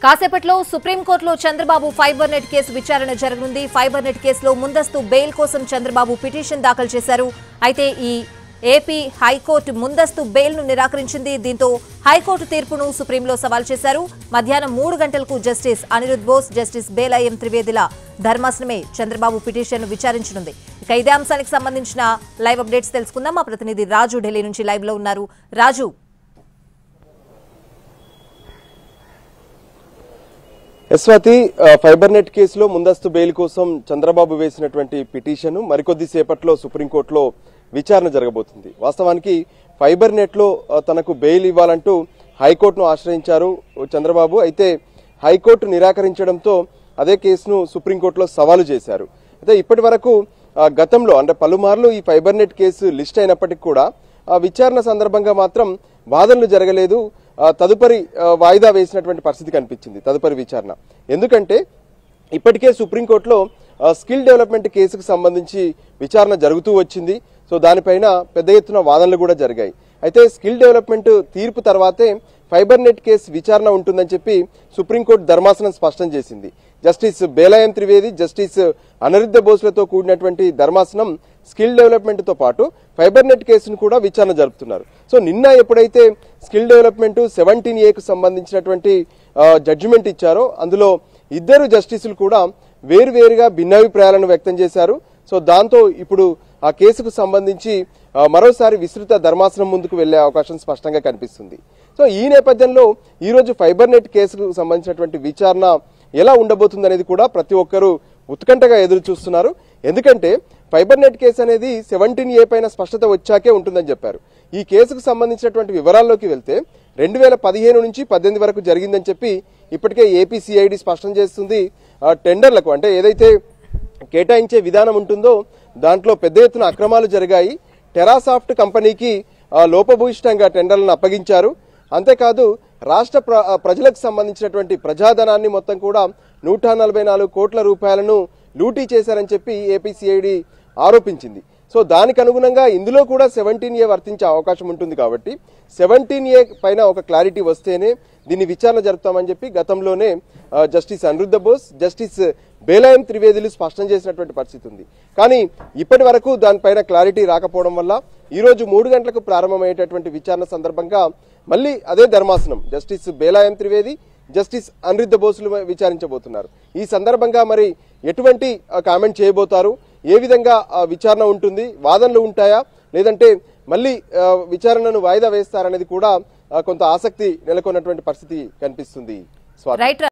కాసేపట్లో సుప్రీంకోర్టులో Chandrababu fibre net case విచారణ జరగనుంది. ఫైబర్ నెట్ కేసులో ముందస్తు బెయిల్ కోసం చంద్రబాబు పిటిషన్ దాఖలు చేశారు. అయితే ఈ ఏపీ హైకోర్టు ముందస్తు బెయిల్ ను నిరాకరించింది. దీంతో హైకోర్టు తీర్పును సుప్రీంలో సవాల్ చేశారు. మధ్యాహ్నం 3 గంటలకు justice Anirudh Bose, justice బేలాయం త్రివేదిల ధర్మాసనమే Chandrababu petition ను విచారించనుంది. ఇక ఇదే అంశానికి సంబంధించిన లైవ్ అప్డేట్స్ తెలుసుకుందాం. మా ప్రతినిధి రాజు ఢిల్లీ నుంచి లైవ్ లో ఉన్నారు. రాజు, యశ్వతి, ఫైబర్ నెట్ కేసులో ముందస్తు బెయిల్ కోసం చంద్రబాబు వేసినటువంటి పిటిషన్ మరికొద్ది సేపట్లో సుప్రీంకోర్టులో విచారణ జరగబోతుంది. వాస్తవానికి ఫైబర్ నెట్ లో తనకు బెయిల్ ఇవ్వాలంటూ హైకోర్టును ఆశ్రయించారు చంద్రబాబు. అయితే హైకోర్టు నిరాకరించడంతో అదే కేసును సుప్రీంకోర్టులో సవాలు చేశారు. అయితే ఇప్పటి వరకు గతంలో అంటే పలుమార్లు ఈ ఫైబర్ నెట్ కేసు లిస్ట్ అయినప్పటికీ కూడా విచారణ సందర్భంగా మాత్రం వాదనలు జరగలేదు. తదుపరి వాయిదా వేసినటువంటి పరిస్థితి కనిపించింది తదుపరి విచారణ. ఎందుకంటే ఇప్పటికే సుప్రీంకోర్టులో స్కిల్ డెవలప్మెంట్ కేసుకు సంబంధించి విచారణ జరుగుతూ వచ్చింది. సో దానిపైన పెద్ద ఎత్తున వాదనలు కూడా జరిగాయి. అయితే స్కిల్ డెవలప్మెంట్ తీర్పు తర్వాతే ఫైబర్ నెట్ కేసు విచారణ ఉంటుందని చెప్పి సుప్రీంకోర్టు ధర్మాసనం స్పష్టం చేసింది. జస్టిస్ బేలాయం త్రివేది, జస్టిస్ అనిరుద్ బోస్లతో కూడినటువంటి ధర్మాసనం స్కిల్ డెవలప్మెంట్ తో పాటు ఫైబర్ నెట్ కేసును కూడా విచారణ జరుపుతున్నారు. సో నిన్న ఎప్పుడైతే స్కిల్ డెవలప్మెంట్ 17A కు సంబంధించినటువంటి జడ్జిమెంట్ ఇచ్చారో అందులో ఇద్దరు జస్టిసులు కూడా వేరువేరుగా భిన్నాభిప్రాయాలను వ్యక్తం చేశారు. సో దాంతో ఇప్పుడు ఆ కేసుకు సంబంధించి మరోసారి విస్తృత ధర్మాసనం ముందుకు వెళ్లే అవకాశం స్పష్టంగా కనిపిస్తుంది. సో ఈ నేపథ్యంలో ఈ రోజు ఫైబర్ నెట్ కేసుకు సంబంధించినటువంటి విచారణ ఎలా ఉండబోతుంది అనేది కూడా ప్రతి ఒక్కరూ ఉత్కంఠగా ఎదురు చూస్తున్నారు. ఎందుకంటే ఫైబర్ నెట్ కేసు అనేది 17A పైన స్పష్టత వచ్చాకే ఉంటుందని చెప్పారు. ఈ కేసుకు సంబంధించినటువంటి వివరాల్లోకి వెళ్తే 2015 నుంచి 18 వరకు జరిగిందని చెప్పి ఇప్పటికే ఏపీసీఐడి స్పష్టం చేస్తుంది. టెండర్లకు అంటే ఏదైతే కేటాయించే విధానం ఉంటుందో దాంట్లో పెద్ద ఎత్తున అక్రమాలు జరిగాయి. టెరాసాఫ్ట్ కంపెనీకి లోపభూయిష్టంగా టెండర్లను అప్పగించారు. అంతేకాదు రాష్ట్ర ప్రజలకు సంబంధించినటువంటి ప్రజాధనాన్ని మొత్తం కూడా 144 కోట్ల రూపాయలను లూటీ చేశారని చెప్పి ఏపీసీఐడి ఆరోపించింది. సో దానికి అనుగుణంగా ఇందులో కూడా 17A వర్తించే అవకాశం ఉంటుంది. కాబట్టి 17A పైన ఒక క్లారిటీ వస్తేనే దీన్ని విచారణ జరుపుతామని చెప్పి గతంలోనే జస్టిస్ అనిరుద్ బోస్, జస్టిస్ బేలాయం త్రివేదులు స్పష్టం చేసినటువంటి పరిస్థితి ఉంది. కానీ ఇప్పటి వరకు దానిపైన క్లారిటీ రాకపోవడం వల్ల ఈ రోజు 3 గంటలకు ప్రారంభమయ్యేటటువంటి విచారణ సందర్భంగా మళ్ళీ అదే ధర్మాసనం జస్టిస్ బేలాయం త్రివేది, జస్టిస్ అనిరుద్ బోస్లు విచారించబోతున్నారు. ఈ సందర్భంగా మరి ఎటువంటి కామెంట్ చేయబోతారు, ఏ విధంగా విచారణ ఉంటుంది, వాదనలు ఉంటాయా లేదంటే మళ్ళీ విచారణను వాయిదా వేస్తారనేది కూడా కొంత ఆసక్తి నెలకొన్నటువంటి పరిస్థితి కనిపిస్తుంది.